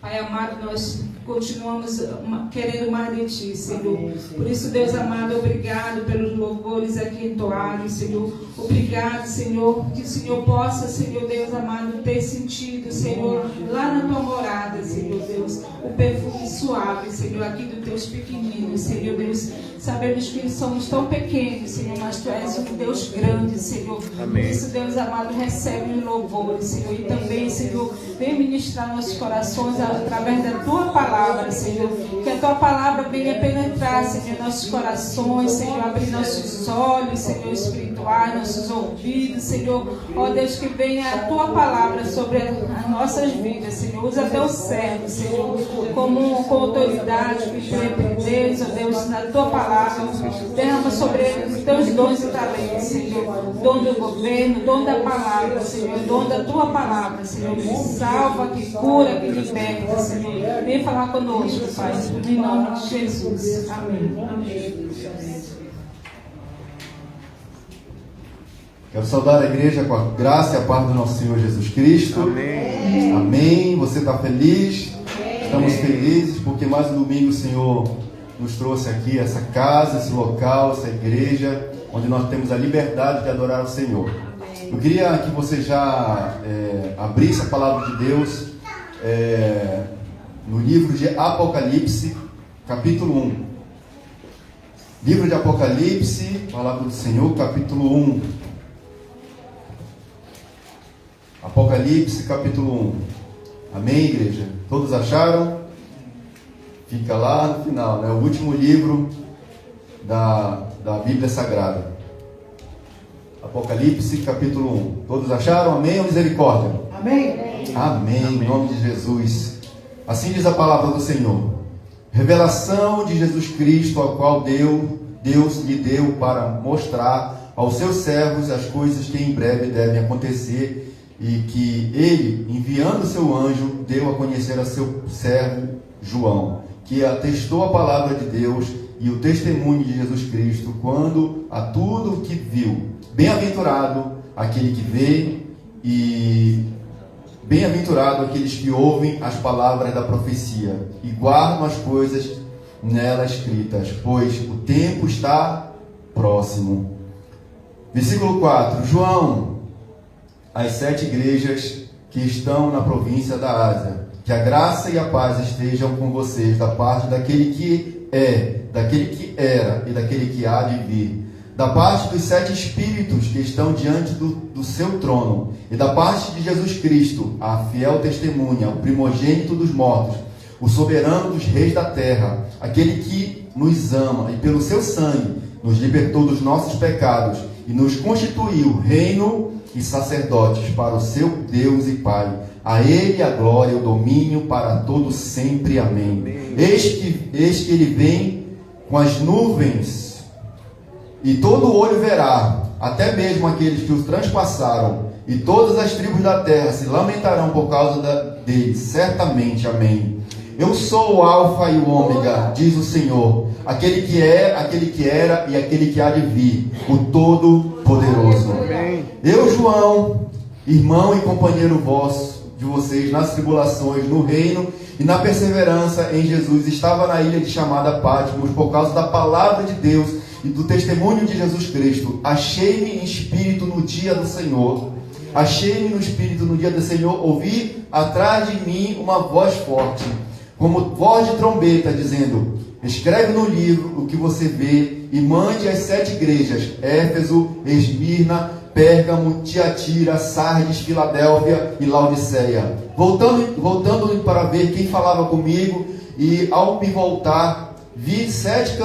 Pai amado, nós continuamos querendo mais de Ti, Senhor. Por isso, Deus amado, obrigado pelos louvores aqui entoados, Senhor. Obrigado, Senhor, que o Senhor possa, Senhor Deus amado, ter sentido, Senhor, lá na Tua morada, Senhor Deus, o perfume suave, Senhor, aqui dos Teus pequeninos, Senhor Deus. Sabemos que somos tão pequenos, Senhor, mas Tu és um Deus grande, Senhor. Amém. Por isso, Deus amado, recebe os louvores, Senhor. E também, Senhor, vem ministrar nossos corações através da Tua palavra, Senhor. Que a Tua palavra venha penetrar, Senhor, nossos corações, Senhor, abrir nossos olhos, Senhor, espirituais, nossos ouvidos, Senhor. Ó Deus, que venha a Tua palavra sobre as nossas vidas, Senhor. Usa Teu servo, Senhor, com autoridade, que Deus, ó Deus, na Tua palavra. Derrama sobre eles os Teus dons e talentos, Senhor. Dom do governo, dom da palavra, Senhor. Dom da Tua palavra, Senhor. Que salva, que cura, que liberta, Senhor. Vem falar conosco, Pai. Em nome de Jesus. Amém. Quero saudar a igreja com a graça e a paz do nosso Senhor Jesus Cristo. Amém. Amém. Você está feliz? Estamos felizes porque mais um domingo o Senhor nos trouxe aqui essa casa, esse local, essa igreja, onde nós temos a liberdade de adorar o Senhor. Eu queria que você já abrisse a palavra de Deus no livro de Apocalipse, capítulo 1. Livro de Apocalipse, palavra do Senhor, capítulo 1. Apocalipse, capítulo 1. Amém, igreja? Todos acharam? Fica lá no final, né? O último livro da Bíblia Sagrada. Apocalipse, capítulo 1. Todos acharam? Amém ou misericórdia? Amém. Amém, em nome de Jesus. Assim diz a palavra do Senhor. Revelação de Jesus Cristo, a qual Deus lhe deu para mostrar aos seus servos as coisas que em breve devem acontecer, e que ele, enviando seu anjo, deu a conhecer a seu servo João, que atestou a palavra de Deus e o testemunho de Jesus Cristo quando a tudo o que viu. Bem-aventurado aquele que vê e bem-aventurado aqueles que ouvem as palavras da profecia e guardam as coisas nela escritas, pois o tempo está próximo. Versículo 4. João, as 7 igrejas que estão na província da Ásia, que a graça e a paz estejam com vocês, da parte daquele que é, daquele que era e daquele que há de vir, da parte dos 7 espíritos que estão diante do seu trono, e da parte de Jesus Cristo, a fiel testemunha, o primogênito dos mortos, o soberano dos reis da terra, aquele que nos ama e pelo seu sangue nos libertou dos nossos pecados e nos constituiu reino e sacerdotes para o seu Deus e Pai. A Ele a glória e o domínio para todo sempre. Amém. Eis que Ele vem com as nuvens, e todo olho verá, até mesmo aqueles que os transpassaram, e todas as tribos da terra se lamentarão por causa dele, certamente. Amém. Eu sou o Alfa e o Ômega, diz o Senhor, aquele que é, aquele que era e aquele que há de vir, o Todo-Poderoso. Eu, João, irmão e companheiro de vocês nas tribulações, no reino e na perseverança em Jesus, estava na ilha chamada Patmos por causa da palavra de Deus e do testemunho de Jesus Cristo. Achei-me em espírito no dia do Senhor. Achei-me no espírito no dia do Senhor. Ouvi atrás de mim uma voz forte, como voz de trombeta, dizendo: escreve no livro o que você vê e mande às 7 igrejas: Éfeso, Esmirna, Pérgamo, Tiatira, Sardes, Filadélfia e Laodiceia. Voltando para ver quem falava comigo, e ao me voltar, vi 7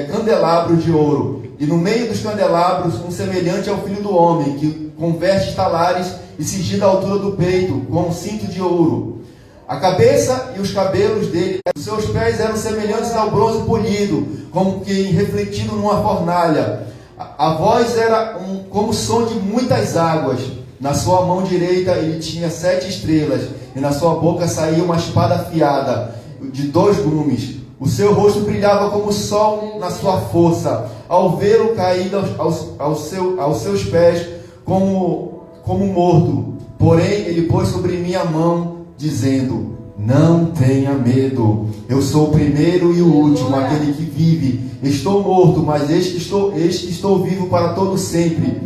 candelabros de ouro, e no meio dos candelabros um semelhante ao Filho do Homem, que com vestes talares e cingido à altura do peito, com um cinto de ouro. A cabeça e os cabelos dele, os seus pés eram semelhantes ao bronze polido, como que refletido numa fornalha. A voz era como o som de muitas águas. Na sua mão direita ele tinha 7 estrelas, e na sua boca saía uma espada afiada de 2 gumes. O seu rosto brilhava como o sol na sua força. Ao vê-lo caído aos seus pés como morto, porém ele pôs sobre mim a mão, dizendo: Não tenha medo. Eu sou o primeiro e o último, aquele que vive. Estou morto, mas eis que estou vivo para todo sempre.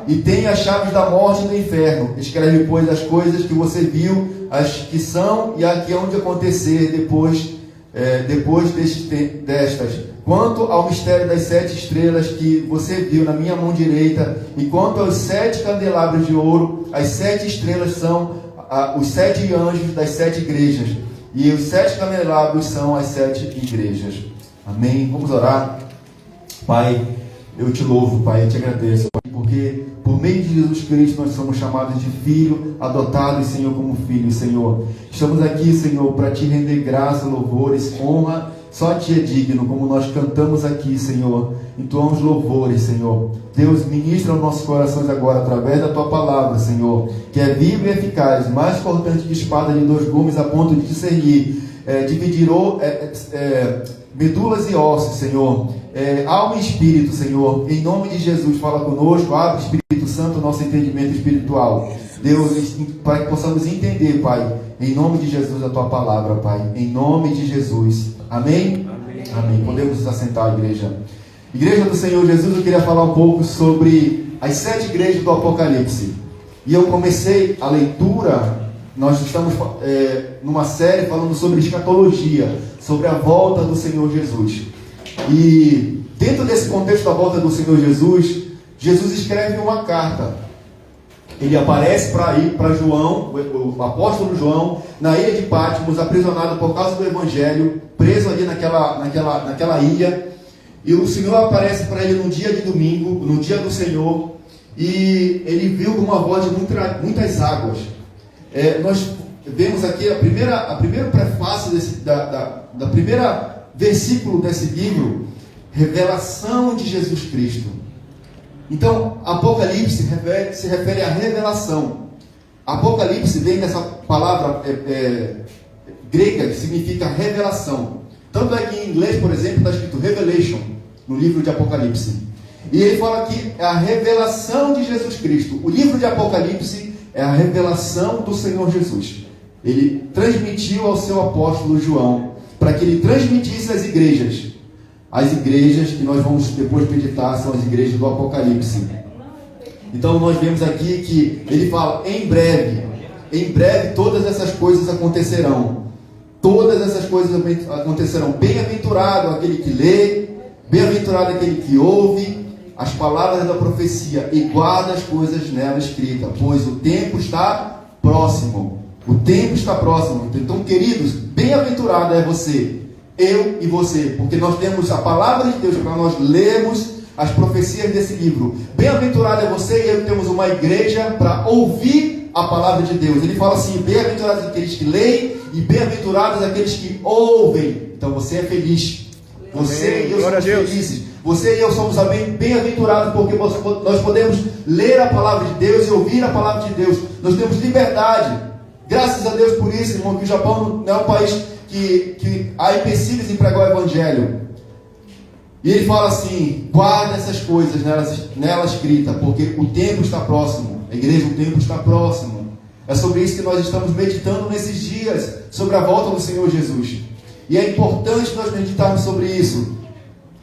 E tenho as chaves da morte e do inferno. Escreve, pois, as coisas que você viu, as que são e as que hão de acontecer depois destas. Quanto ao mistério das 7 estrelas que você viu na minha mão direita, e quanto aos 7 candelabros de ouro, as 7 estrelas são os 7 anjos das 7 igrejas, e os 7 candelabros são as 7 igrejas. Amém? Vamos orar. Pai, eu te louvo, Pai, eu te agradeço, porque por meio de Jesus Cristo nós somos chamados de filho, adotados, Senhor, como filhos, Senhor. Estamos aqui, Senhor, para te render graça, louvores, honra. Só te é digno, como nós cantamos aqui, Senhor. Entoamos louvores, Senhor. Deus, ministra os nossos corações agora através da tua palavra, Senhor, que é viva e eficaz, mais cortante que espada de 2 gumes, a ponto de discernir, dividir medulas e ossos, Senhor, alma e espírito, Senhor. Em nome de Jesus, fala conosco, abre, Espírito Santo, nosso entendimento espiritual, Deus, para que possamos entender, Pai, em nome de Jesus, a tua palavra, Pai, em nome de Jesus. Amém? Amém. Amém. Podemos nos assentar, igreja. Igreja do Senhor Jesus, eu queria falar um pouco sobre as 7 igrejas do Apocalipse. E eu comecei a leitura. Nós estamos numa série falando sobre escatologia, sobre a volta do Senhor Jesus. E dentro desse contexto da volta do Senhor Jesus, Jesus escreve uma carta. Ele aparece para João, o apóstolo João, na ilha de Patmos, aprisionado por causa do Evangelho, preso ali naquela ilha. E o Senhor aparece para ele no dia de domingo, no dia do Senhor, e ele viu uma voz de muitas águas. Nós vemos aqui a primeira prefácio da primeira versículo desse livro, revelação de Jesus Cristo. Então, Apocalipse se refere à revelação. Apocalipse vem dessa palavra grega que significa revelação. Tanto é que em inglês, por exemplo, está escrito Revelation no livro de Apocalipse. E ele fala que é a revelação de Jesus Cristo. O livro de Apocalipse é a revelação do Senhor Jesus. Ele transmitiu ao seu apóstolo João, para que ele transmitisse às igrejas. As igrejas que nós vamos depois meditar são as igrejas do Apocalipse. Então nós vemos aqui que ele fala, em breve todas essas coisas acontecerão. Todas essas coisas acontecerão. Bem-aventurado aquele que lê, bem-aventurado aquele que ouve as palavras da profecia e guarda as coisas nela escritas, pois o tempo está próximo. O tempo está próximo. Então, queridos, bem-aventurado é você, eu e você, porque nós temos a palavra de Deus para nós lermos as profecias desse livro. Bem-aventurado é você e eu, temos uma igreja para ouvir a palavra de Deus. Ele fala assim, bem-aventurados aqueles que leem e bem-aventurados aqueles que ouvem. Então você é feliz. Você e eu somos felizes. Você e eu somos bem-aventurados porque nós podemos ler a palavra de Deus e ouvir a palavra de Deus. Nós temos liberdade. Graças a Deus por isso, irmão, que o Japão não é um país que há empecilhos em pregar o Evangelho. E ele fala assim, guarda essas coisas nela escrita, porque o tempo está próximo. A igreja, o tempo está próximo. É sobre isso que nós estamos meditando nesses dias, sobre a volta do Senhor Jesus. E é importante nós meditarmos sobre isso.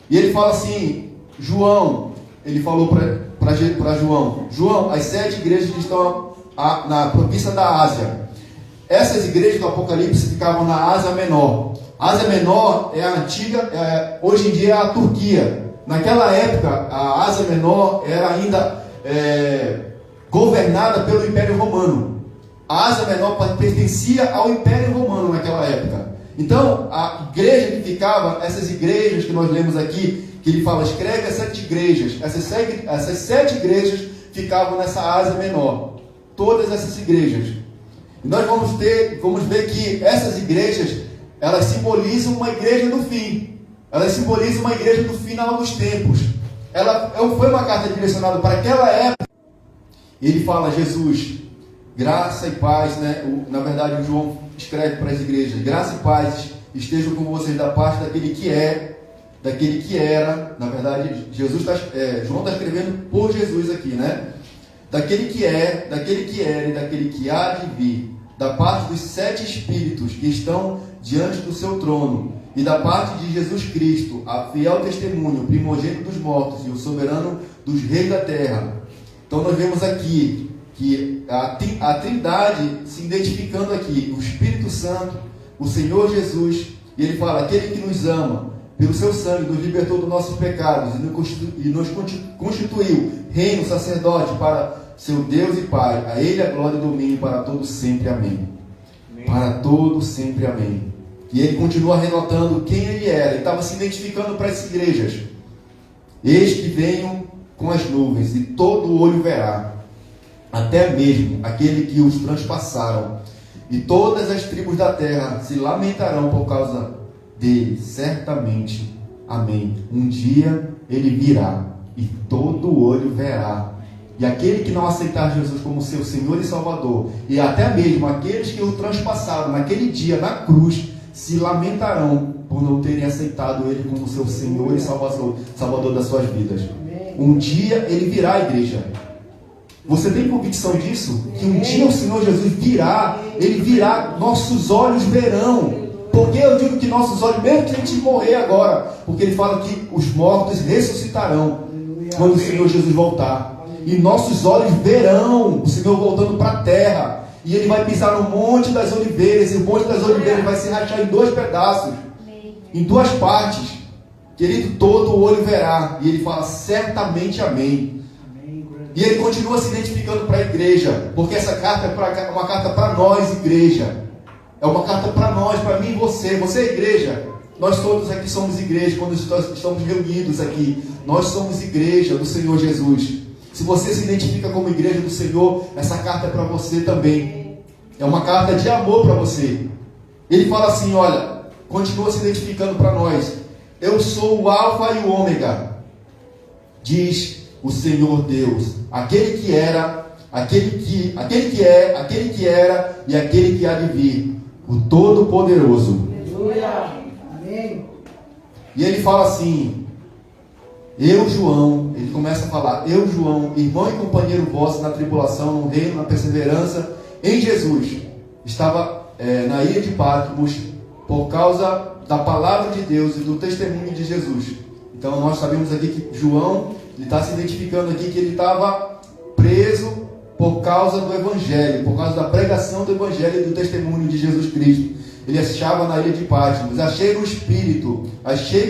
E ele fala assim, João, ele falou para João, as 7 igrejas que estão na província da Ásia. Essas igrejas do Apocalipse ficavam na Ásia Menor. A Ásia Menor é a antiga, hoje em dia é a Turquia. Naquela época, a Ásia Menor era ainda governada pelo Império Romano. A Ásia Menor pertencia ao Império Romano naquela época. Então, a igreja que ficava, essas igrejas que nós lemos aqui, que ele fala, escreve as 7 igrejas. Essas 7 igrejas ficavam nessa Ásia Menor. Todas essas igrejas. E nós vamos ver que essas igrejas, elas simbolizam uma igreja do fim. Elas simbolizam uma igreja do final dos tempos. Foi uma carta direcionada para aquela época. E ele fala, Jesus, graça e paz, né? Na verdade, o João escreve para as igrejas, graça e paz estejam com vocês da parte daquele que é, daquele que era. Na verdade, João está escrevendo por Jesus aqui, né? Daquele que é, daquele que era e daquele que há de vir. da parte dos 7 espíritos que estão diante do seu trono, e da parte de Jesus Cristo, a fiel testemunho, o primogênito dos mortos e o soberano dos reis da terra. Então nós vemos aqui que a Trindade se identificando aqui, o Espírito Santo, o Senhor Jesus, e ele fala, aquele que nos ama, pelo seu sangue, nos libertou dos nossos pecados e nos constituiu reino, sacerdote para seu Deus e Pai. A ele a glória e domínio para todos sempre. Amém. Para todos sempre. Amém. E ele continua relatando quem ele era. Ele estava se identificando para as igrejas. Eis que venho com as nuvens, e todo olho verá, até mesmo aquele que os transpassaram, e todas as tribos da terra se lamentarão por causa dele, certamente. Amém. Um dia ele virá, e todo olho verá. E aquele que não aceitar Jesus como seu Senhor e Salvador, e até mesmo aqueles que o transpassaram naquele dia na cruz, se lamentarão por não terem aceitado ele como seu Senhor e Salvador das suas vidas. Um dia ele virá, igreja. Você tem convicção disso? Que um dia o Senhor Jesus virá, ele virá, nossos olhos verão. Por que eu digo que nossos olhos, mesmo que a gente morrer agora? Porque ele fala que os mortos ressuscitarão quando o Senhor Jesus voltar. E nossos olhos verão o Senhor voltando para a terra. E ele vai pisar no Monte das Oliveiras, e o Monte das Oliveiras vai se rachar em 2 pedaços, em 2 partes. Querido, todo o olho verá. E ele fala, certamente. Amém. E ele continua se identificando para a igreja, porque essa carta é uma carta para nós, igreja. É uma carta para nós, para mim e você. Você é igreja. Nós todos aqui somos igreja. Quando estamos reunidos aqui, nós somos igreja do Senhor Jesus. Se você se identifica como igreja do Senhor, essa carta é para você também. É uma carta de amor para você. Ele fala assim, olha, continua se identificando para nós. Eu sou o Alfa e o Ômega, diz o Senhor Deus, aquele que era, aquele que é, aquele que era e aquele que há de vir, o Todo-Poderoso. Aleluia. Amém. E ele fala assim, eu, João, ele começa a falar, eu, João, irmão e companheiro vosso na tribulação, no reino, na perseverança em Jesus, estava na ilha de Patmos por causa da palavra de Deus e do testemunho de Jesus. Então nós sabemos aqui que João, ele está se identificando aqui que ele estava preso por causa do Evangelho, por causa da pregação do Evangelho e do testemunho de Jesus Cristo. Ele estava na ilha de Patmos, achei-me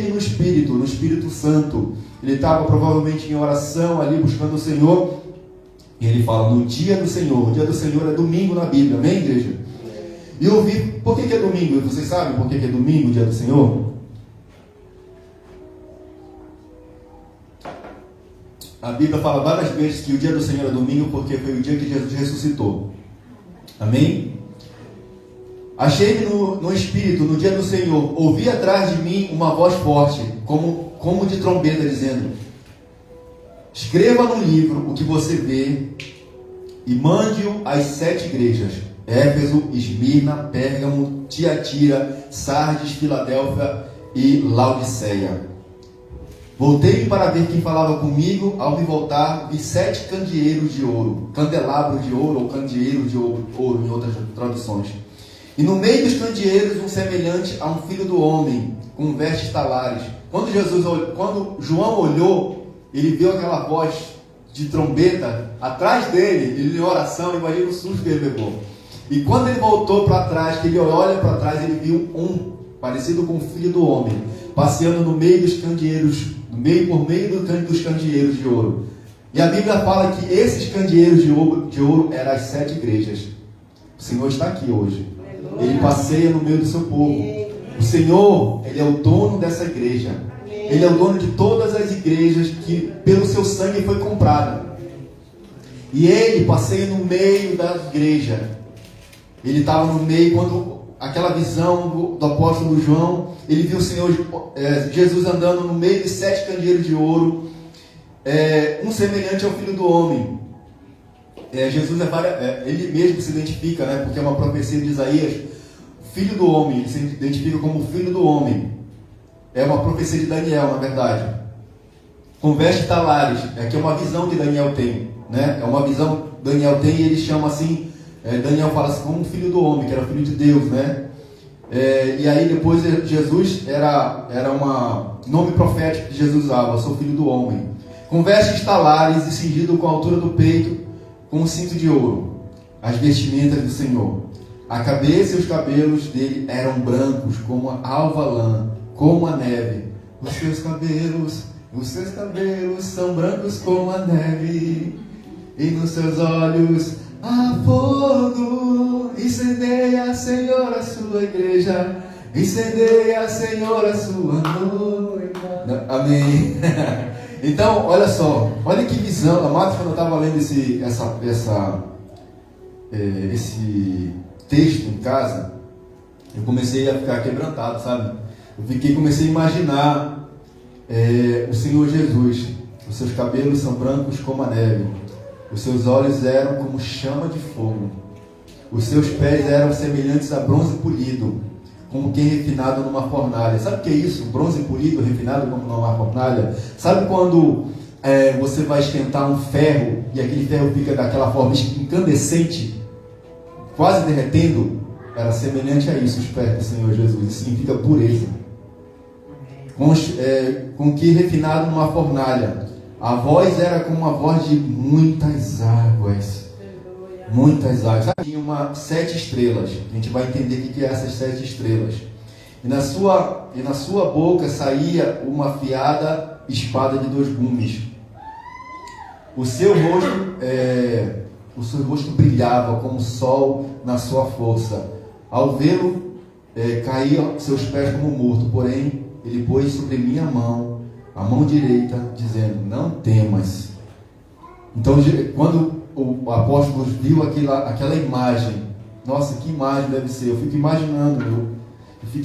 no Espírito Santo. Ele estava provavelmente em oração ali, buscando o Senhor. E ele fala, no dia do Senhor. O dia do Senhor é domingo na Bíblia, amém, igreja? E eu vi, por que é domingo? Vocês sabem por que é domingo, o dia do Senhor? A Bíblia fala várias vezes que o dia do Senhor é domingo, porque foi o dia que Jesus ressuscitou. Amém? Achei-me no Espírito, no dia do Senhor. Ouvi atrás de mim uma voz forte, como de trombeta, dizendo, escreva no livro o que você vê e mande-o às 7 igrejas. Éfeso, Esmirna, Pérgamo, Tiatira, Sardes, Filadélfia e Laodiceia. Voltei-me para ver quem falava comigo. Ao me voltar, vi 7 candeeiros de ouro, candelabros de ouro ou candeeiros de ouro em outras traduções. E no meio dos candeeiros, um semelhante a um filho do homem, com vestes talares. Quando João olhou, ele viu aquela voz de trombeta atrás dele, ele em oração, imagina o susto que ele levou. E quando ele voltou para trás, que ele olha para trás, ele viu um parecido com o filho do homem, passeando no meio dos candeeiros, por meio dos candeeiros de ouro. E a Bíblia fala que esses candeeiros de ouro eram as 7 igrejas. O Senhor está aqui hoje. Ele passeia no meio do seu povo. O Senhor, Ele é o dono dessa igreja. Ele é o dono de todas as igrejas que pelo seu sangue foi comprada. E Ele passeia no meio da igreja. Ele estava no meio quando aquela visão do apóstolo João, ele viu o Senhor Jesus andando no meio de 7 candeeiros de ouro, um semelhante ao filho do homem. Jesus ele mesmo se identifica, né? Porque é uma profecia de Isaías, filho do homem, ele se identifica como filho do homem. É uma profecia de Daniel, na verdade. Com vestes talares, que é uma visão que Daniel tem, né? É uma visão que Daniel tem e ele chama assim, Daniel fala assim, como filho do homem, que era filho de Deus, né? E aí depois Jesus era um nome profético que Jesus usava, eu sou filho do homem. Com vestes talares e cingido com a altura do peito, com um cinto de ouro, as vestimentas do Senhor. A cabeça e os cabelos dele eram brancos como a alva lã, como a neve. Os seus cabelos são brancos como a neve, e nos seus olhos há fogo. Incendeia, Senhor, a sua igreja, incendeia, Senhor, a sua noiva. Amém. Então, olha só, olha que visão. Amados, quando eu estava lendo esse texto em casa, eu comecei a ficar quebrantado, sabe? Comecei a imaginar o Senhor Jesus. Os seus cabelos são brancos como a neve, os seus olhos eram como chama de fogo, os seus pés eram semelhantes a bronze polido, como quem refinado numa fornalha. Sabe o que é isso? Bronze polido, refinado como numa fornalha. Sabe quando você vai esquentar um ferro e aquele ferro fica daquela forma incandescente, quase derretendo? Era semelhante a isso os pés do Senhor Jesus. Isso significa pureza. Com que refinado numa fornalha. A voz era como uma voz de muitas águas. Muitas águas. Tinha 7 estrelas. A gente vai entender o que é essas 7 estrelas. E na sua boca saía uma afiada espada de 2 gumes. O seu rosto brilhava como o sol na sua força. Ao vê-lo, caíam seus pés como morto. Porém, ele pôs sobre minha mão, a mão direita, dizendo, não temas. Então, quando o apóstolo viu aquela imagem, nossa, que imagem deve ser? Eu fiquei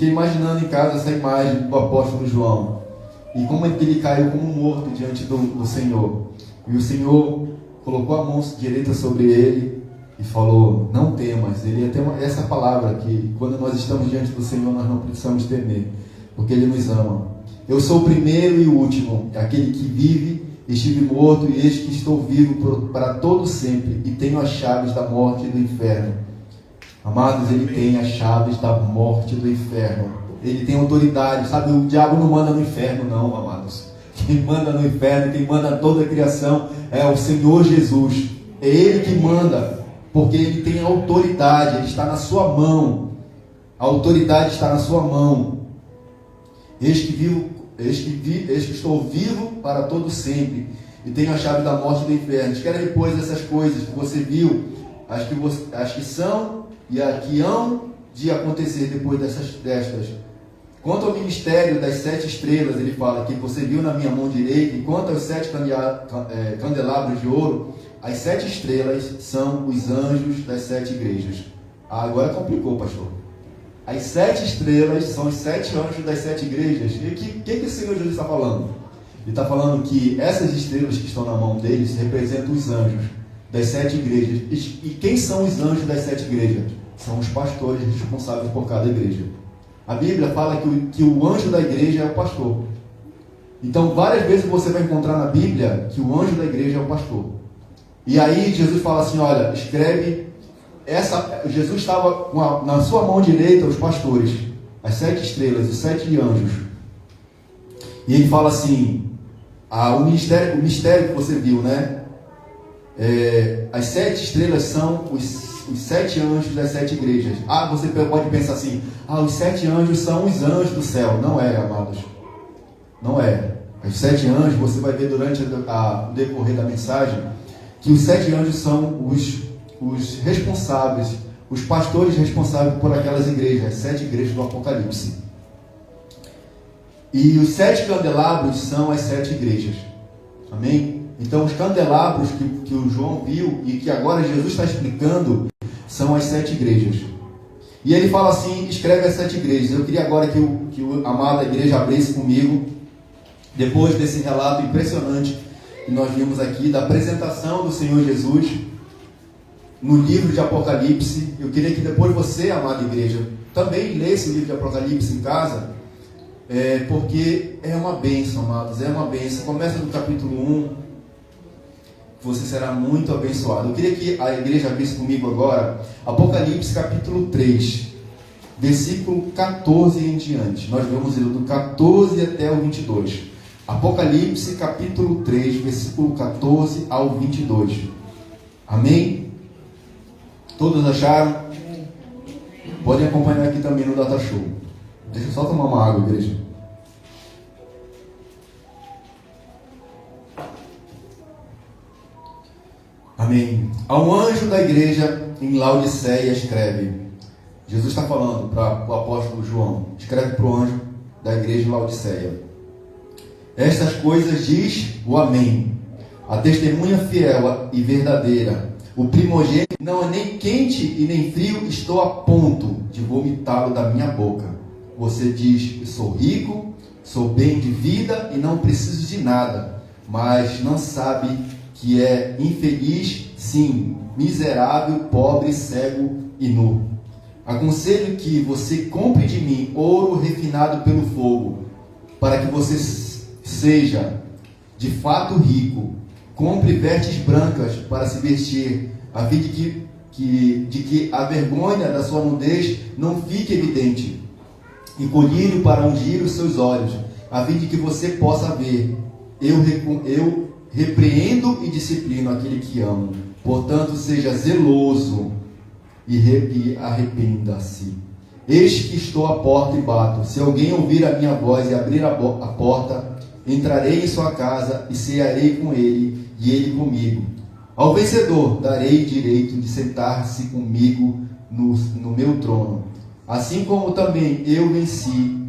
imaginando em casa essa imagem do apóstolo João. E como ele caiu como morto diante do Senhor. E o Senhor colocou a mão direita sobre ele e falou, não temas. Ele tem essa palavra que quando nós estamos diante do Senhor, nós não precisamos temer, porque Ele nos ama. Eu sou o primeiro e o último, aquele que vive, estive morto e eis que estou vivo para todo sempre, e tenho as chaves da morte e do inferno. Amados, Ele tem as chaves da morte e do inferno. Ele tem autoridade, sabe? O diabo não manda no inferno não, amados. Quem manda no inferno, quem manda toda a criação é o Senhor Jesus. É Ele que manda, porque Ele tem autoridade, Ele está na sua mão. A autoridade está na sua mão. Eis que estou vivo para todo sempre, e tenho a chave da morte e do inferno. Querem depois essas coisas que você viu, as que são e as que hão de acontecer depois destas. Quanto ao ministério das 7 estrelas, ele fala que você viu na minha mão direita, e quanto aos 7 candelabros de ouro, as 7 estrelas são os anjos das 7 igrejas. Agora complicou, pastor. As 7 estrelas são os 7 anjos das 7 igrejas. E o que o Senhor Jesus está falando? Ele está falando que essas estrelas que estão na mão deles representam os anjos das 7 igrejas. E quem são os anjos das 7 igrejas? São os pastores responsáveis por cada igreja. A Bíblia fala que o anjo da igreja é o pastor. Então, várias vezes você vai encontrar na Bíblia que o anjo da igreja é o pastor. E aí Jesus fala assim, olha, escreve... Jesus estava na sua mão direita os pastores, as 7 estrelas, os 7 anjos. E ele fala assim, o mistério que você viu, né? As 7 estrelas são os 7 anjos das 7 igrejas. Você pode pensar assim, os 7 anjos são os anjos do céu. Não é, amados. Não é. Os 7 anjos, você vai ver durante o decorrer da mensagem, que os 7 anjos são os responsáveis, os pastores responsáveis por aquelas igrejas, as 7 igrejas do Apocalipse. E os 7 candelabros são as 7 igrejas. Amém? Então os candelabros que o João viu e que agora Jesus está explicando são as 7 igrejas. E ele fala assim, escreve as 7 igrejas. Eu queria agora que a amada igreja abrisse comigo, depois desse relato impressionante que nós vimos aqui, da apresentação do Senhor Jesus no livro de Apocalipse. Eu queria que depois você, amada igreja, também lesse o livro de Apocalipse em casa, porque é uma bênção, amados, é uma bênção. Começa no capítulo 1, você será muito abençoado. Eu queria que a igreja abrisse comigo agora Apocalipse capítulo 3, versículo 14 em diante. Nós vamos ler do 14 até o 22. Apocalipse capítulo 3, versículo 14 ao 22. Amém? Todos acharam? Podem acompanhar aqui também no Data Show. Deixa eu só tomar uma água, igreja. Amém. Ao anjo da igreja em Laodiceia escreve. Jesus está falando para o apóstolo João. Escreve para o anjo da igreja em Laodiceia. Estas coisas diz o Amém, a testemunha fiel e verdadeira, o primogênito, não é nem quente e nem frio, estou a ponto de vomitá-lo da minha boca. Você diz, eu sou rico, sou bem de vida e não preciso de nada, mas não sabe que é infeliz, sim, miserável, pobre, cego e nu. Aconselho que você compre de mim ouro refinado pelo fogo, para que você seja de fato rico. Compre vestes brancas para se vestir, a fim de que a vergonha da sua nudez não fique evidente, e colírio para ungir os seus olhos, a fim de que você possa ver. Eu repreendo e disciplino aquele que amo. Portanto, seja zeloso e arrependa-se. Eis que estou à porta e bato. Se alguém ouvir a minha voz e abrir a porta, entrarei em sua casa e cearei com ele e ele comigo. Ao vencedor darei direito de sentar-se comigo no meu trono, assim como também eu venci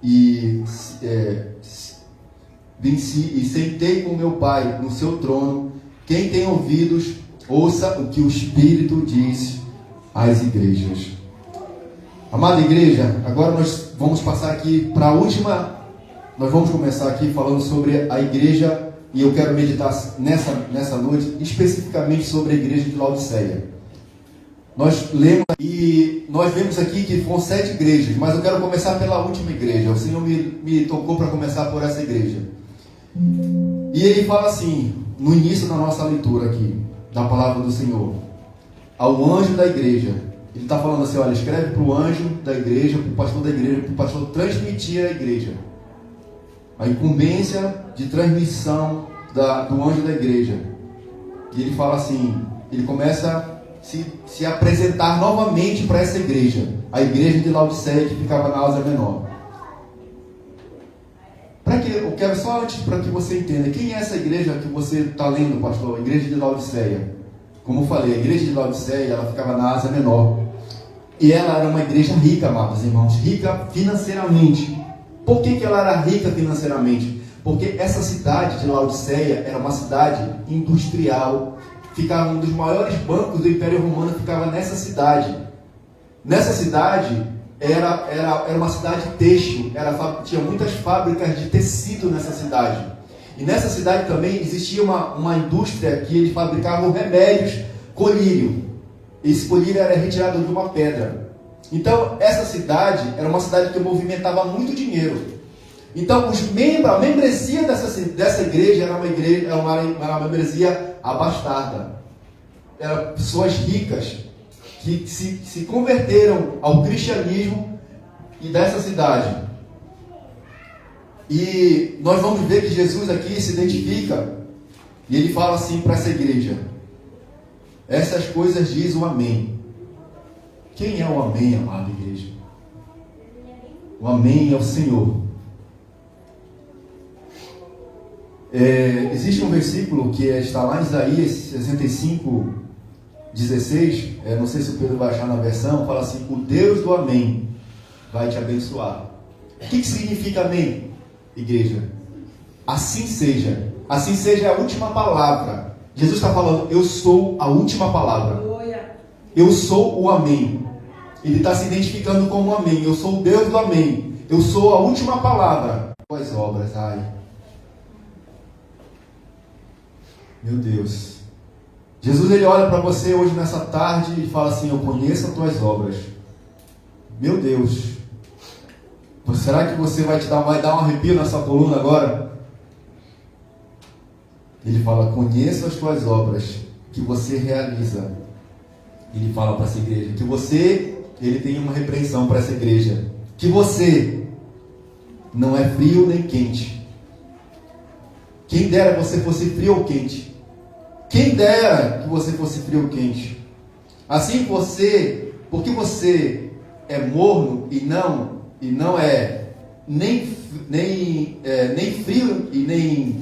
e sentei com meu Pai no seu trono. Quem tem ouvidos, ouça o que o Espírito diz às igrejas. Amada igreja, agora nós vamos passar aqui para a última. Nós vamos começar aqui falando sobre a igreja, e eu quero meditar nessa noite especificamente sobre a igreja de Laodiceia. Nós lemos e nós vemos aqui que foram 7 igrejas, mas eu quero começar pela última igreja. O Senhor me tocou para começar por essa igreja. E ele fala assim, no início da nossa leitura aqui, da palavra do Senhor, ao anjo da igreja. Ele está falando assim, olha, escreve para o anjo da igreja, para o pastor da igreja, para o pastor transmitir à igreja. A incumbência de transmissão do anjo da igreja. E ele fala assim, ele começa a se apresentar novamente para essa igreja, a igreja de Laodiceia, que ficava na Ásia Menor. Eu quero só antes, para que você entenda, quem é essa igreja que você está lendo, pastor? A igreja de Laodiceia. Como eu falei, a igreja de Laodiceia, ela ficava na Ásia Menor. E ela era uma igreja rica, amados irmãos, rica financeiramente. Por que ela era rica financeiramente? Porque essa cidade de Laodiceia era uma cidade industrial. Ficava um dos maiores bancos do Império Romano, ficava nessa cidade. Nessa cidade era uma cidade têxtil, tinha muitas fábricas de tecido nessa cidade. E nessa cidade também existia uma indústria que eles fabricavam remédios, colírio. Esse colírio era retirado de uma pedra. Então, essa cidade era uma cidade que movimentava muito dinheiro. Então, a membresia dessa igreja era uma membresia abastada. Eram pessoas ricas que se converteram ao cristianismo e dessa cidade. E nós vamos ver que Jesus aqui se identifica e ele fala assim para essa igreja: essas coisas diz o Amém. Quem é o Amém, amada igreja? O Amém é o Senhor. Existe um versículo que está lá em Isaías 65, 16. Não sei se o Pedro vai achar na versão. Fala assim: o Deus do Amém vai te abençoar. O que significa Amém, igreja? Assim seja. Assim seja a última palavra. Jesus está falando: eu sou a última palavra. Eu sou o Amém. Ele está se identificando como o Amém. Eu sou o Deus do Amém. Eu sou a última palavra. Tuas obras, ai. Meu Deus. Jesus, ele olha para você hoje nessa tarde e fala assim: eu conheço as tuas obras. Meu Deus. Será que você vai dar um arrepio nessa coluna agora? Ele fala: conheço as tuas obras que você realiza. Ele fala para essa igreja que ele tem uma repreensão para essa igreja, que você não é frio nem quente. Quem dera você fosse frio ou quente. Quem dera que você fosse frio ou quente. Assim porque você é morno e não é nem frio e nem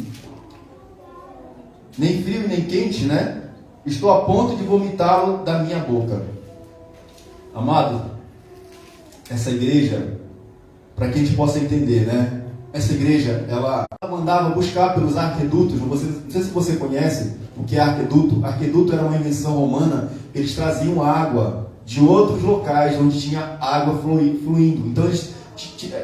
frio e nem quente, né? Estou a ponto de vomitá-lo da minha boca. Amado, essa igreja, para que a gente possa entender, né? Essa igreja, ela mandava buscar pelos arquedutos. Não sei se você conhece o que é arqueduto. Arqueduto era uma invenção romana. Eles traziam água de outros locais onde tinha água fluindo. Então eles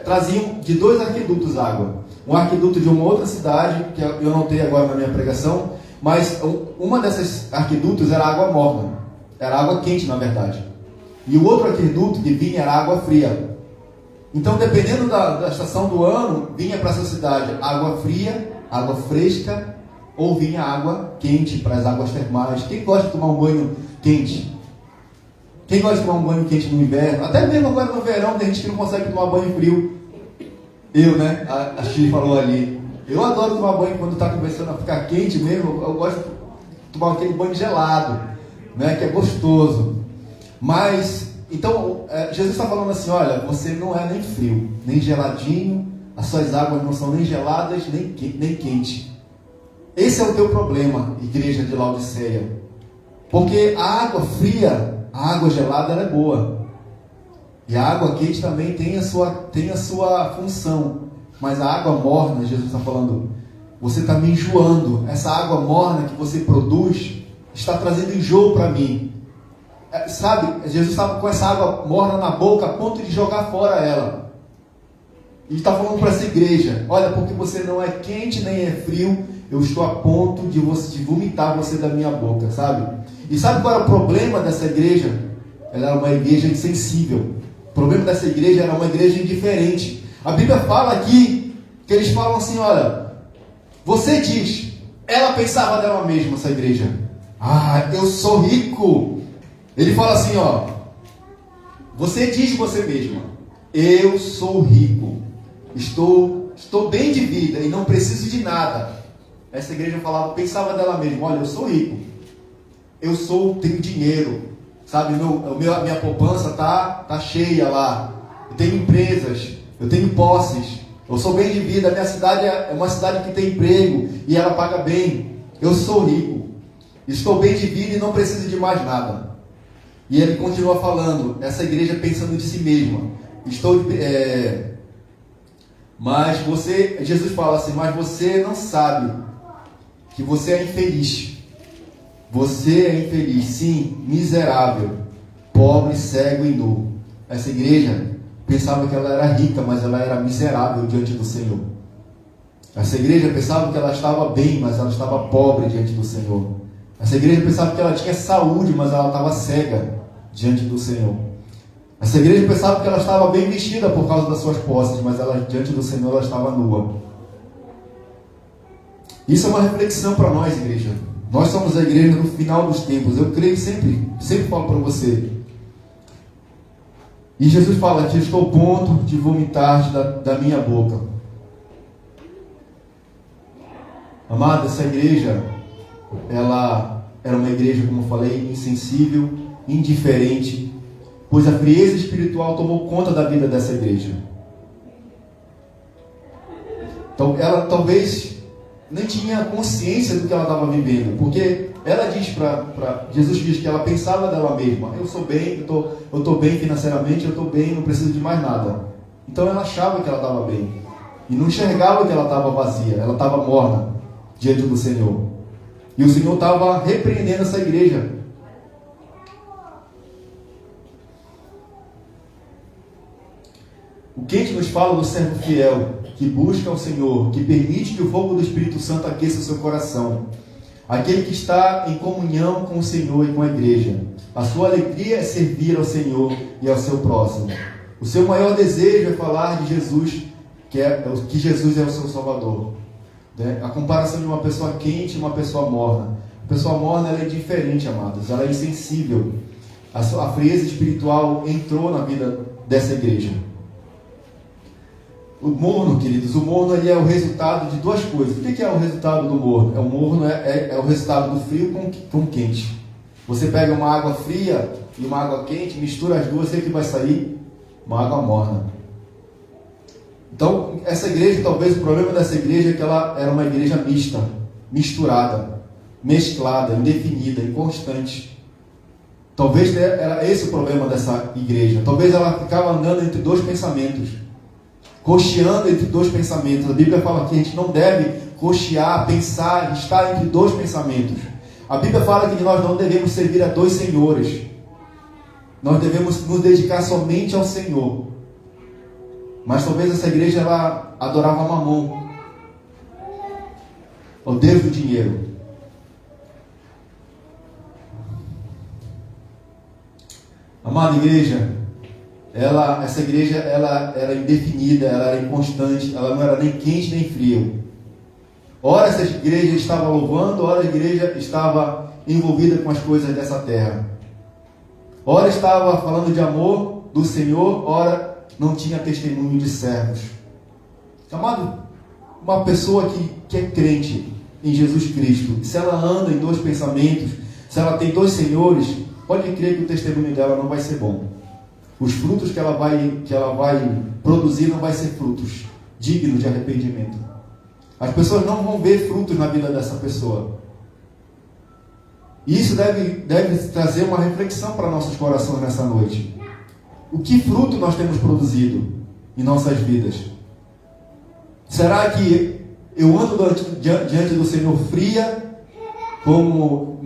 traziam de 2 arquedutos água. Um arqueduto de uma outra cidade, que eu não tenho agora na minha pregação, mas uma dessas arquedutos era água morna. Era água quente, na verdade. E o outro arqueduto que vinha era água fria. Então, dependendo da estação do ano, vinha para essa cidade água fria, água fresca, ou vinha água quente para as águas termais. Quem gosta de tomar um banho quente? Quem gosta de tomar um banho quente no inverno? Até mesmo agora no verão, tem gente que não consegue tomar banho frio. Eu, né? A Chi falou ali. Eu adoro tomar banho quando está começando a ficar quente mesmo. Eu gosto de tomar aquele banho gelado, né? Que é gostoso. Mas, então, Jesus está falando assim: olha, você não é nem frio, nem geladinho. As suas águas não são nem geladas, nem quente. Esse é o teu problema, igreja de Laodiceia. Porque a água fria, a água gelada, ela é boa. E a água quente também tem a sua função. Mas a água morna, Jesus está falando, você está me enjoando. Essa água morna que você produz está trazendo enjoo para mim. Sabe, Jesus estava com essa água morna na boca a ponto de jogar fora ela. E está falando para essa igreja: olha, porque você não é quente nem é frio, eu estou a ponto de vomitar você da minha boca, sabe? E sabe qual era o problema dessa igreja? Ela era uma igreja insensível. O problema dessa igreja era uma igreja indiferente. A Bíblia fala aqui, que eles falam assim: olha, você diz, ela pensava dela mesma, essa igreja: ah, eu sou rico. Ele fala assim, ó, você diz de você mesma: eu sou rico, estou bem de vida e não preciso de nada. Essa igreja pensava dela mesma: olha, eu sou rico, tenho dinheiro, sabe, a minha poupança tá cheia lá, eu tenho empresas, eu tenho posses, eu sou bem de vida, a minha cidade é uma cidade que tem emprego e ela paga bem, eu sou rico, estou bem de vida e não preciso de mais nada. E ele continua falando, essa igreja pensando de si mesma: Jesus fala assim: mas você não sabe que você é infeliz. Você é infeliz, sim, miserável, pobre, cego e nu. Essa igreja pensava que ela era rica, mas ela era miserável diante do Senhor. Essa igreja pensava que ela estava bem, mas ela estava pobre diante do Senhor. Essa igreja pensava que ela tinha saúde, mas ela estava cega diante do Senhor. Essa igreja pensava que ela estava bem vestida por causa das suas posses, mas diante do Senhor ela estava nua. Isso é uma reflexão para nós, igreja. Nós somos a igreja no final dos tempos. Eu creio sempre falo para você. E Jesus fala que estou a ponto de vomitar da minha boca. Amada, essa igreja, ela era uma igreja, como eu falei, insensível, indiferente, pois a frieza espiritual tomou conta da vida dessa igreja. Então ela talvez nem tinha consciência do que ela estava vivendo, porque ela diz Jesus diz que ela pensava dela mesma: eu sou bem, eu estou bem financeiramente, eu estou bem, não preciso de mais nada. Então ela achava que ela estava bem e não enxergava que ela estava vazia, ela estava morna diante do Senhor. E o Senhor estava repreendendo essa igreja. O que nos fala do servo fiel, que busca o Senhor, que permite que o fogo do Espírito Santo aqueça o seu coração. Aquele que está em comunhão com o Senhor e com a igreja. A sua alegria é servir ao Senhor e ao seu próximo. O seu maior desejo é falar de Jesus, que Jesus é o seu Salvador. né? A comparação de uma pessoa quente e uma pessoa morna. A pessoa morna, ela é diferente, amados. Ela é insensível. A frieza espiritual entrou na vida dessa igreja. O morno, queridos, o morno ali é o resultado de duas coisas. O que é o resultado do morno? O morno é o resultado do frio com quente. Você pega uma água fria e uma água quente, mistura as duas, o que vai sair? Uma água morna. Então, essa igreja, talvez o problema dessa igreja é que ela era uma igreja mista, misturada, mesclada, indefinida, inconstante. Talvez era esse o problema dessa igreja. Talvez ela ficava andando entre dois pensamentos, cocheando entre dois pensamentos. A Bíblia fala que a gente não deve cochear, pensar, estar entre dois pensamentos. A Bíblia fala que nós não devemos servir a dois senhores. Nós devemos nos dedicar somente ao Senhor. Mas talvez essa igreja ela adorava Mamon, o Deus do dinheiro. Amada igreja, essa igreja ela era indefinida, ela era inconstante, ela não era nem quente nem frio. Ora essa igreja estava louvando, ora a igreja estava envolvida com as coisas dessa terra. Ora estava falando de amor do Senhor, ora não tinha testemunho de servos. Amado, uma pessoa que é crente em Jesus Cristo, se ela anda em dois pensamentos, se ela tem dois senhores, pode crer que o testemunho dela não vai ser bom. Os frutos que ela vai produzir não vai ser frutos dignos de arrependimento. As pessoas não vão ver frutos na vida dessa pessoa. E isso deve trazer uma reflexão para nossos corações nessa noite. O que fruto nós temos produzido em nossas vidas? Será que eu ando diante do Senhor fria, como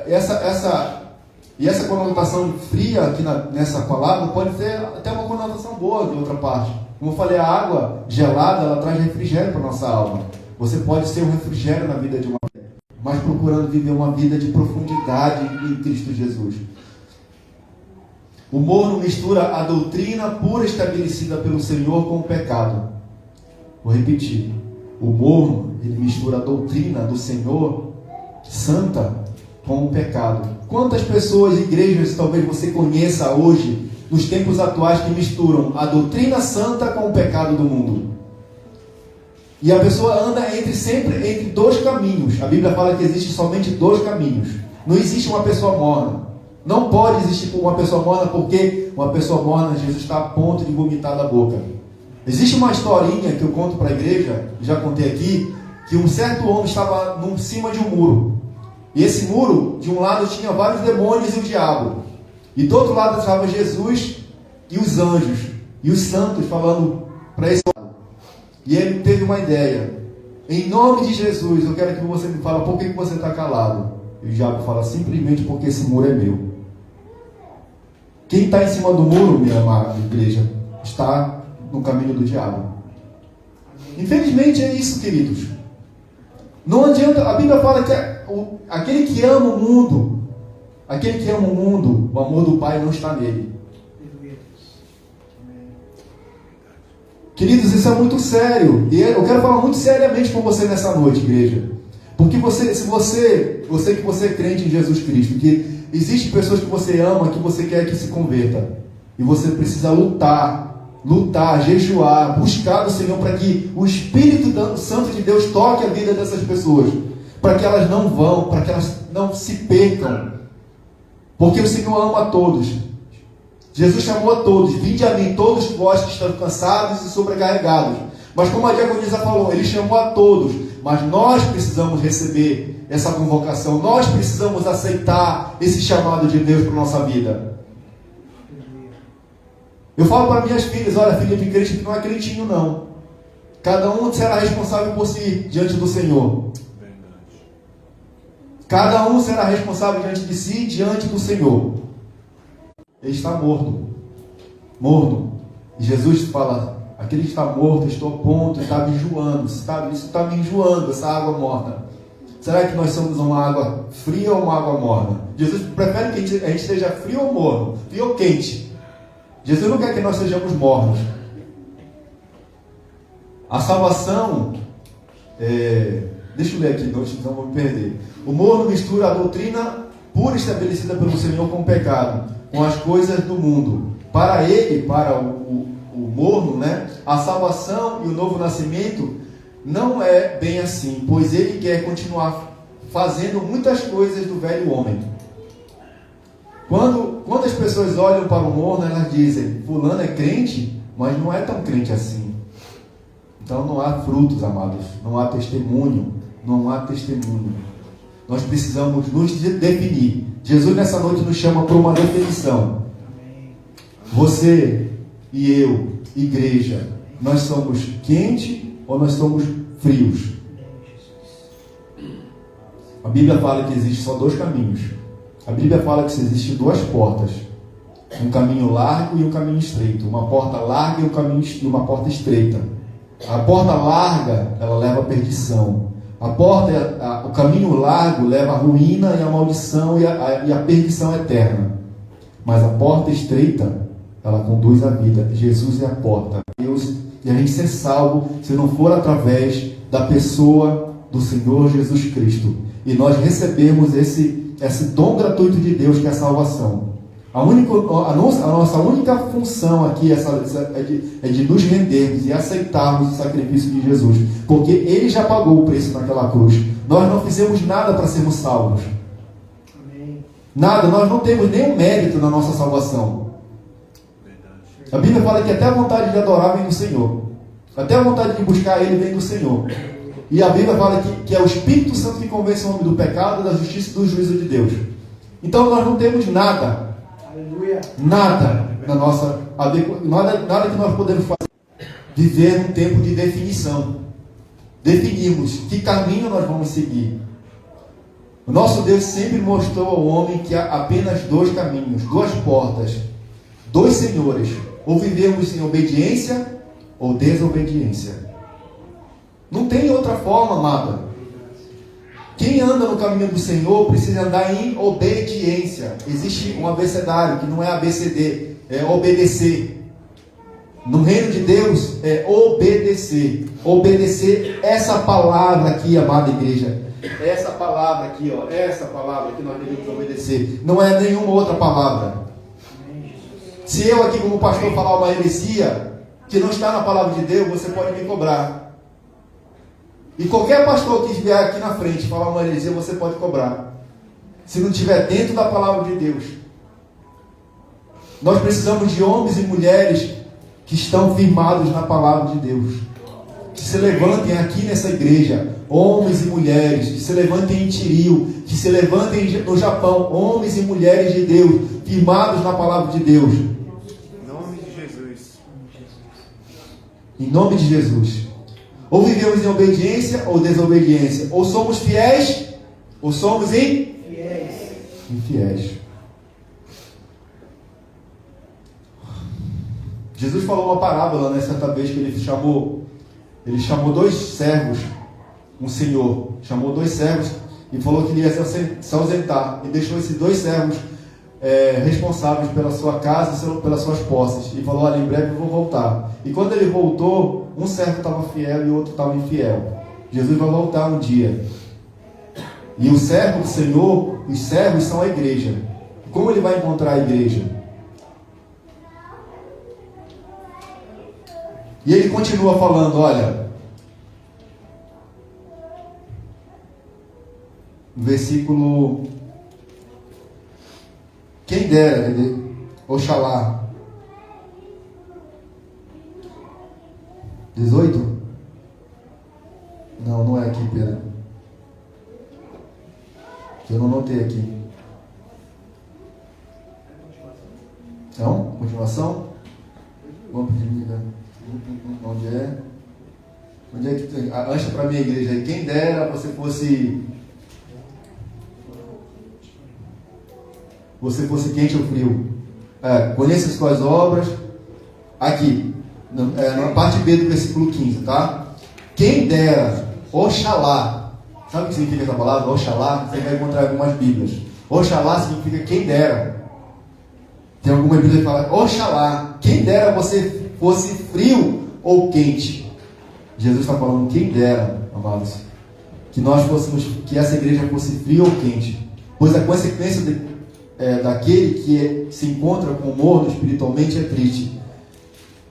essa conotação fria aqui nessa palavra pode ter até uma conotação boa de outra parte. Como eu falei, a água gelada, ela traz refrigério para a nossa alma. Você pode ser um refrigério na vida de uma mulher, mas procurando viver uma vida de profundidade em Cristo Jesus. O morno mistura a doutrina pura estabelecida pelo Senhor com o pecado. Vou repetir. O morno, ele mistura a doutrina do Senhor santa com o pecado. Quantas pessoas, igrejas, talvez você conheça hoje, nos tempos atuais, que misturam a doutrina santa com o pecado do mundo? E a pessoa anda sempre entre dois caminhos. A Bíblia fala que existe somente dois caminhos. Não existe uma pessoa morna. Não pode existir uma pessoa morna, porque uma pessoa morna, Jesus está a ponto de vomitar da boca. Existe uma historinha que eu conto para a igreja, já contei aqui, que um certo homem estava em cima de um muro. E esse muro, de um lado tinha vários demônios e o diabo. E do outro lado estava Jesus e os anjos. E os santos falando para esse lado. E ele teve uma ideia. Em nome de Jesus, eu quero que você me fale por que você está calado. E o diabo fala, simplesmente porque esse muro é meu. Quem está em cima do muro, minha amada igreja, está no caminho do diabo. Infelizmente é isso, queridos. Não adianta, a Bíblia fala que aquele que ama o mundo, o amor do Pai não está nele. Queridos, isso é muito sério. E eu quero falar muito seriamente com você nessa noite, igreja. Porque se você que você é crente em Jesus Cristo, que existem pessoas que você ama, que você quer que se converta. E você precisa lutar, jejuar, buscar do Senhor para que o Espírito Santo de Deus toque a vida dessas pessoas. Para que elas para que elas não se percam. Porque o Senhor ama a todos. Jesus chamou a todos, vinde a mim todos vós que estão cansados e sobrecarregados. Mas como a diaconisa falou, ele chamou a todos. Mas nós precisamos receber essa convocação. Nós precisamos aceitar esse chamado de Deus para a nossa vida. Eu falo para minhas filhas, olha, filha de crente que não é crentinho não. Cada um será responsável por si diante do Senhor. Cada um será responsável diante de si, diante do Senhor. Ele está morno. E Jesus fala, aquele que está morto, estou a ponto, está me enjoando, isso está me enjoando, essa água morna. Será que nós somos uma água fria ou uma água morna? Jesus prefere que a gente seja frio ou morno, frio ou quente. Jesus não quer que nós sejamos mornos. A salvação Deixa eu ler aqui, não vou me perder. O morno mistura a doutrina pura estabelecida pelo Senhor com o pecado, com as coisas do mundo. Para ele, para o morno, né, a salvação e o novo nascimento não é bem assim, pois ele quer continuar fazendo muitas coisas do velho homem. Quando as pessoas olham para o morno, elas dizem: fulano é crente, mas não é tão crente assim. Então não há frutos, amados, não há testemunho, Nós precisamos nos definir. Jesus nessa noite nos chama para uma definição. Você e eu, igreja, nós somos quentes ou nós somos frios? A Bíblia fala que existe só dois caminhos. A Bíblia fala que existem duas portas, um caminho largo e um caminho estreito, uma porta larga e uma porta estreita. A porta larga, ela leva à perdição. O caminho largo leva à ruína e à maldição e à perdição eterna. Mas a porta estreita, ela conduz à vida. Jesus é a porta. Deus, e a gente ser salvo se não for através da pessoa do Senhor Jesus Cristo. E nós recebemos esse dom gratuito de Deus, que é a salvação. A nossa única função aqui é de nos rendermos e aceitarmos o sacrifício de Jesus, porque Ele já pagou o preço naquela cruz. Nós não fizemos nada para sermos salvos. Amém. Nada, nós não temos nenhum mérito na nossa salvação. A Bíblia fala que até a vontade de adorar vem do Senhor, até a vontade de buscar Ele vem do Senhor. E a Bíblia fala que é o Espírito Santo que convence o homem do pecado, da justiça e do juízo de Deus. Então nós não temos nada. Nada na nossa nada que nós podemos fazer. Viver um tempo de definição. Definirmos que caminho nós vamos seguir. O nosso Deus sempre mostrou ao homem que há apenas dois caminhos, duas portas, dois senhores. Ou vivemos em obediência ou desobediência. Não tem outra forma, amada. Quem anda no caminho do Senhor precisa andar em obediência. Existe um abecedário que não é ABCD, é obedecer. No reino de Deus é obedecer. Obedecer essa palavra aqui, amada igreja. Essa palavra aqui, ó, essa palavra que nós devemos obedecer. Não é nenhuma outra palavra. Se eu aqui como pastor falar uma heresia que não está na palavra de Deus, você pode me cobrar. E qualquer pastor que vier aqui na frente falar uma heresia, você pode cobrar. Se não estiver dentro da palavra de Deus. Nós precisamos de homens e mulheres que estão firmados na palavra de Deus. Que se levantem aqui nessa igreja. Homens e mulheres que se levantem em Tiril, que se levantem no Japão. Homens e mulheres de Deus, firmados na palavra de Deus. Em nome de Jesus. Em nome de Jesus. Ou vivemos em obediência ou desobediência. Ou somos fiéis, ou somos infiéis. Jesus falou uma parábola, né, certa vez, que ele chamou dois servos, um senhor, chamou dois servos e falou que ele ia se ausentar. E deixou esses dois servos responsáveis pela sua casa e pelas suas posses. E falou: olha, em breve eu vou voltar. E quando ele voltou, um servo estava fiel e o outro estava infiel. Jesus vai voltar um dia. E o servo do Senhor, os servos são a igreja. Como ele vai encontrar a igreja? E ele continua falando, olha, no versículo, quem dera, Oxalá, 18? Não é aqui, Pedro. Eu não notei aqui. Não? Continuação? Vamos pedir. Onde é? Onde é que tem? Ancha para a minha igreja aí. Quem dera você fosse quente ou frio. Conheça as tuas obras. Aqui. Na parte B do versículo 15, tá? Quem dera, Oxalá. Sabe o que significa essa palavra? Oxalá, você vai encontrar em algumas Bíblias. Oxalá significa quem dera. Tem alguma Bíblia que fala, Oxalá, quem dera você fosse frio ou quente. Jesus está falando, quem dera, amados, que nós fôssemos, que essa igreja fosse fria ou quente, pois a consequência daquele que se encontra com morno espiritualmente é triste.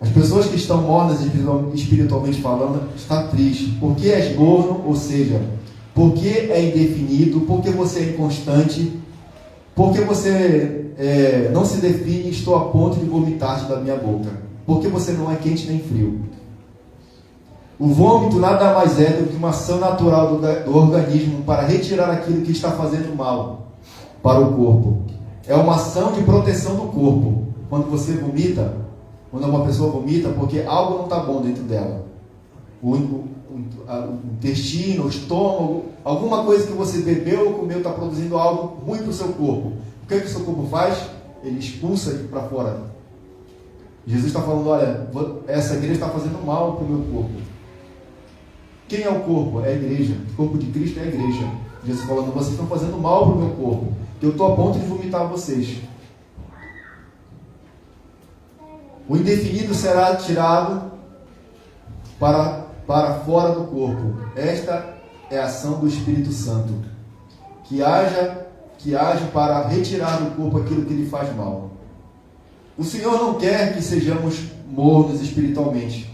As pessoas que estão mornas espiritualmente falando, está triste, porque és morno, ou seja, porque é indefinido, porque você é inconstante, porque você não se define, estou a ponto de vomitar-te da minha boca, porque você não é quente nem frio. O vômito nada mais é do que uma ação natural do organismo para retirar aquilo que está fazendo mal para o corpo. É uma ação de proteção do corpo. Quando você vomita, quando uma pessoa vomita, porque algo não está bom dentro dela. O intestino, o estômago, alguma coisa que você bebeu ou comeu está produzindo algo ruim para o seu corpo. O que o seu corpo faz? Ele expulsa ele para fora. Jesus está falando, olha, essa igreja está fazendo mal para o meu corpo. Quem é o corpo? É a igreja. O corpo de Cristo é a igreja. Jesus falando, vocês estão fazendo mal para o meu corpo. Eu estou a ponto de vomitar vocês. O indefinido será tirado para fora do corpo. Esta é a ação do Espírito Santo, que age para retirar do corpo aquilo que lhe faz mal. O Senhor não quer que sejamos mornos espiritualmente.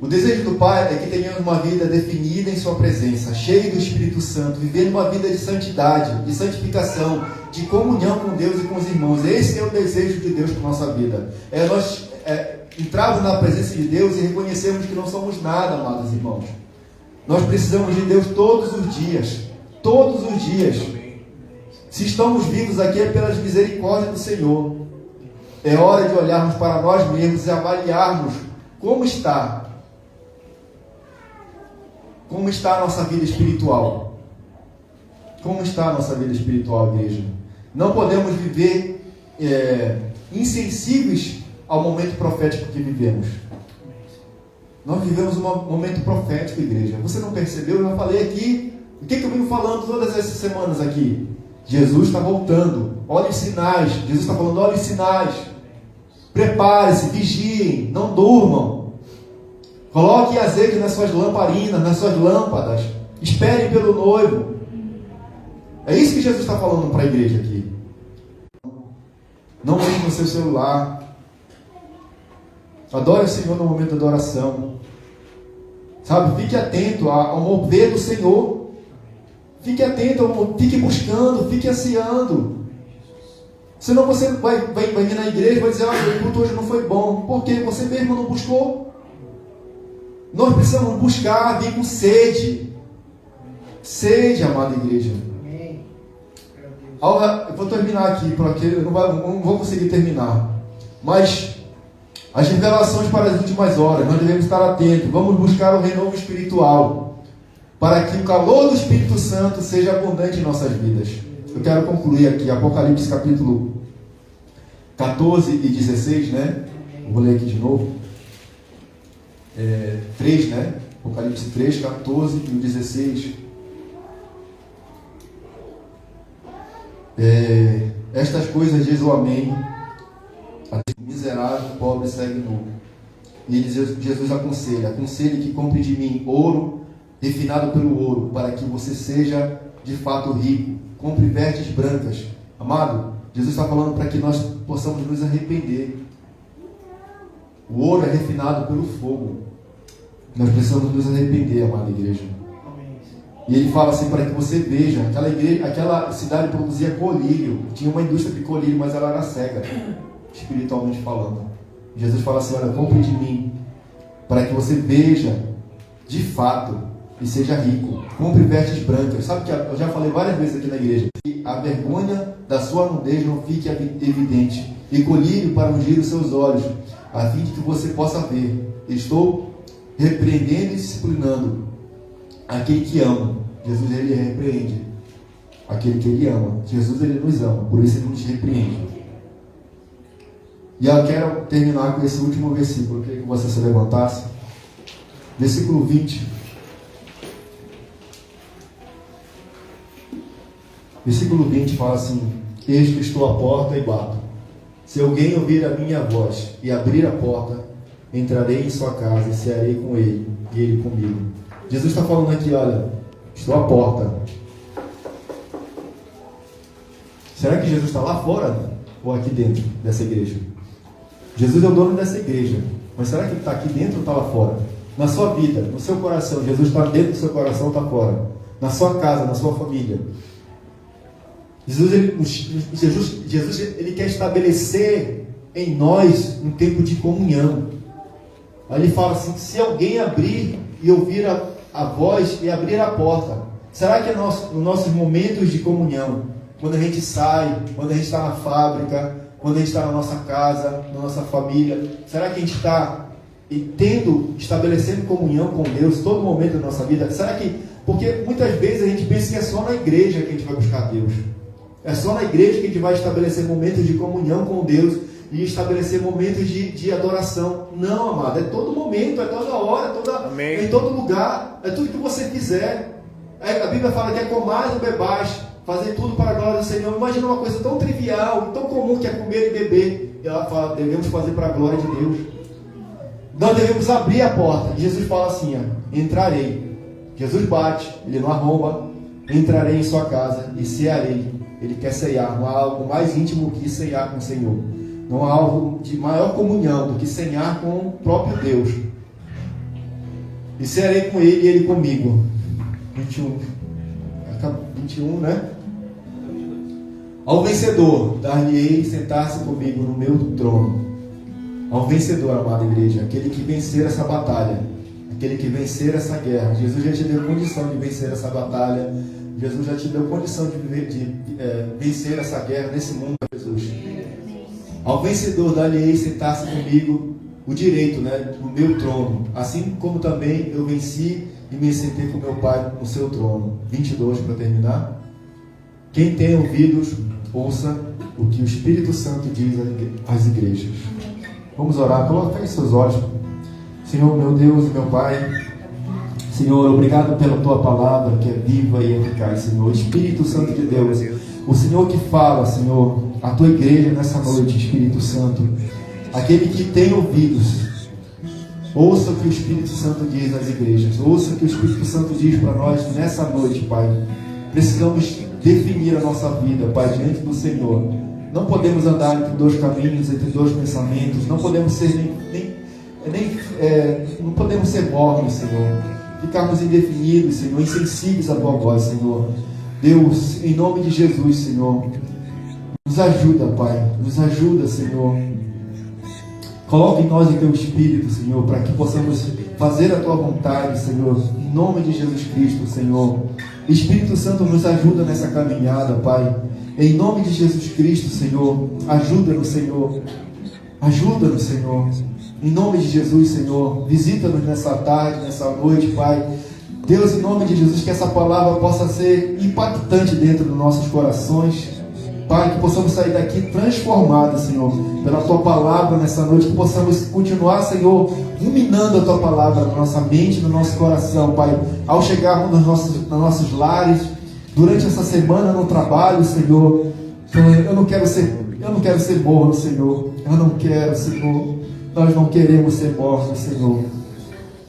O desejo do Pai é que tenhamos uma vida definida em Sua presença, cheia do Espírito Santo, vivendo uma vida de santidade, de santificação, de comunhão com Deus e com os irmãos. Esse é o desejo de Deus para a nossa vida. É nós entrarmos na presença de Deus e reconhecermos que não somos nada, amados irmãos. Nós precisamos de Deus todos os dias. Todos os dias. Se estamos vivos aqui é pelas misericórdias do Senhor. É hora de olharmos para nós mesmos e avaliarmos como está a nossa vida espiritual. Como está a nossa vida espiritual, igreja? Não podemos viver insensíveis ao momento profético que vivemos. Nós vivemos um momento profético, igreja. Você não percebeu? Eu já falei aqui. O que eu venho falando todas essas semanas aqui? Jesus está voltando. Olha os sinais. Jesus está falando, olha os sinais. Prepare-se, vigiem, não durmam. Coloque azeite nas suas lamparinas, nas suas lâmpadas. Esperem pelo noivo. É isso que Jesus está falando para a igreja aqui. Não deixe no seu celular. Adore o Senhor no momento da adoração. Sabe, fique atento ao mover do Senhor. Fique atento, fique buscando, fique ansiando. Senão você vai vir na igreja e vai dizer, o culto hoje não foi bom. Porque você mesmo não buscou. Nós precisamos buscar, vir com sede. Sede, amada igreja. Eu vou terminar aqui, porque eu não vou conseguir terminar. Mas as revelações para as últimas horas, nós devemos estar atentos. Vamos buscar o renovo espiritual, para que o calor do Espírito Santo seja abundante em nossas vidas. Eu quero concluir aqui, Apocalipse capítulo 14 e 16, né? Vou ler aqui de novo. 3, né? Apocalipse 3, 14 e 16. Estas coisas diz o Amém. Miserável, pobre, segue nu. E Jesus aconselhe que compre de mim ouro refinado pelo ouro, para que você seja de fato rico. Compre vestes brancas. Amado, Jesus está falando para que nós possamos nos arrepender. O ouro é refinado pelo fogo. Nós precisamos nos arrepender, amada igreja. E ele fala assim, para que você veja, aquela cidade produzia colírio, tinha uma indústria de colírio, mas ela era cega, espiritualmente falando. Jesus fala assim, olha, compre de mim, para que você veja, de fato, e seja rico. Compre vestes brancas. Sabe que eu já falei várias vezes aqui na igreja, que a vergonha da sua nudez não fique evidente, e colírio para ungir os seus olhos, a fim de que você possa ver. Estou repreendendo e disciplinando aquele que ama. Jesus, ele repreende aquele que ele ama. Jesus, ele nos ama, por isso ele nos repreende. E eu quero terminar com esse último versículo. Eu queria que você se levantasse. Versículo 20. Versículo 20 fala assim: eis que estou à porta e bato. Se alguém ouvir a minha voz e abrir a porta, entrarei em sua casa e cearei com ele, e ele comigo. Jesus está falando aqui, olha, estou à porta. Será que Jesus está lá fora ou aqui dentro dessa igreja? Jesus é o dono dessa igreja, mas será que ele está aqui dentro ou está lá fora? Na sua vida, no seu coração, Jesus está dentro do seu coração ou está fora? Na sua casa, na sua família. Jesus ele quer estabelecer em nós um tempo de comunhão. Aí ele fala assim, se alguém abrir e ouvir a voz e abrir a porta, será que nos nossos momentos de comunhão, quando a gente sai, quando a gente está na fábrica, quando a gente está na nossa casa, na nossa família, será que a gente está estabelecendo comunhão com Deus todo momento da nossa vida? Será que, porque muitas vezes a gente pensa que é só na igreja que a gente vai buscar Deus, é só na igreja que a gente vai estabelecer momentos de comunhão com Deus e estabelecer momentos de adoração. Não, amado, é todo momento, é toda hora, é em todo lugar, é tudo que você quiser. A Bíblia fala que é comais ou bebais, fazer tudo para a glória do Senhor. Imagina uma coisa tão trivial, tão comum que é comer e beber. E ela fala, devemos fazer para a glória de Deus. Nós devemos abrir a porta. Jesus fala assim, ó, entrarei. Jesus bate, ele não arromba. Entrarei em sua casa e cearei. Ele quer ceiar, não há algo mais íntimo que ceiar com o Senhor. Não há algo de maior comunhão do que cear com o próprio Deus. E cearei com ele e ele comigo. 21, né? Ao vencedor, dar-lhe-ei sentar-se comigo no meu trono. Ao vencedor, amada igreja, aquele que vencer essa batalha, aquele que vencer essa guerra. Jesus já te deu condição de vencer essa batalha. Jesus já te deu condição de vencer essa guerra nesse mundo, Jesus. Ao vencedor, dar-lhe-ei sentar-se comigo o direito, né, no meu trono, assim como também eu venci e me sentei com meu Pai no seu trono. 22 para terminar. Quem tem ouvidos, ouça o que o Espírito Santo diz às igrejas. Vamos orar. Coloque seus olhos. Senhor, meu Deus e meu Pai, Senhor, obrigado pela Tua palavra que é viva e eficaz, Senhor. Espírito Santo de Deus, o Senhor que fala, Senhor, a Tua igreja nessa noite, Espírito Santo, aquele que tem ouvidos, ouça o que o Espírito Santo diz às igrejas, ouça o que o Espírito Santo diz para nós nessa noite, Pai. Precisamos definir a nossa vida, Pai, diante do Senhor. Não podemos andar entre dois caminhos, entre dois pensamentos, não podemos ser não podemos ser mornos, Senhor, ficarmos indefinidos, Senhor, insensíveis à Tua voz, Senhor. Deus, em nome de Jesus, Senhor, nos ajuda, Pai, nos ajuda, Senhor. Coloca em nós o Teu Espírito, Senhor, para que possamos fazer a Tua vontade, Senhor, em nome de Jesus Cristo, Senhor. Espírito Santo, nos ajuda nessa caminhada, Pai, em nome de Jesus Cristo, Senhor. Ajuda-nos, Senhor, ajuda-nos, Senhor, em nome de Jesus, Senhor. Visita-nos nessa tarde, nessa noite, Pai. Deus, em nome de Jesus, que essa palavra possa ser impactante dentro dos nossos corações, Pai, que possamos sair daqui transformados, Senhor, pela Tua palavra nessa noite, que possamos continuar, Senhor, ruminando a Tua palavra na nossa mente, no nosso coração, Pai, ao chegarmos nos nossos lares, durante essa semana no trabalho, Senhor. Eu não quero ser morno, Senhor, eu não quero, Senhor, nós não queremos ser mornos, Senhor.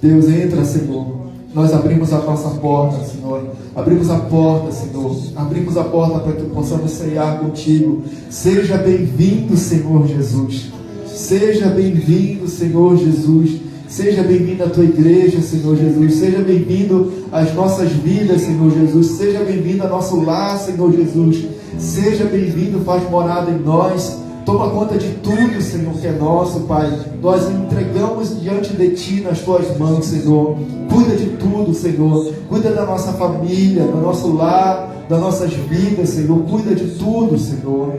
Deus, entra, Senhor. Nós abrimos a nossa porta, Senhor. Abrimos a porta, Senhor. Abrimos a porta para que possamos ceiar contigo. Seja bem-vindo, Senhor Jesus. Seja bem-vindo, Senhor Jesus. Seja bem-vindo à Tua igreja, Senhor Jesus. Seja bem-vindo às nossas vidas, Senhor Jesus. Seja bem-vindo ao nosso lar, Senhor Jesus. Seja bem-vindo, faz morada em nós. Toma conta de tudo, Senhor, que é nosso, Pai. Nós entregamos diante de Ti nas Tuas mãos, Senhor. Cuida de tudo, Senhor. Cuida da nossa família, do nosso lar, das nossas vidas, Senhor. Cuida de tudo, Senhor.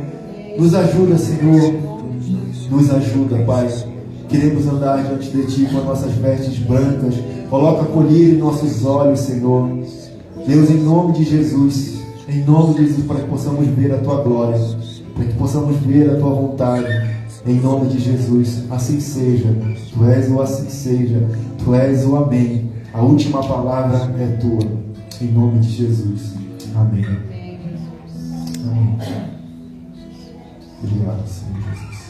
Nos ajuda, Senhor. Nos ajuda, Pai. Queremos andar diante de Ti com as nossas vestes brancas. Coloca colírio em nossos olhos, Senhor. Deus, em nome de Jesus. Em nome de Jesus, para que possamos ver a Tua glória, para que possamos ver a Tua vontade, em nome de Jesus. Assim seja. Tu és o assim seja. Tu és o amém. A última palavra é Tua, em nome de Jesus. Amém. Amém. Obrigado, Senhor Jesus.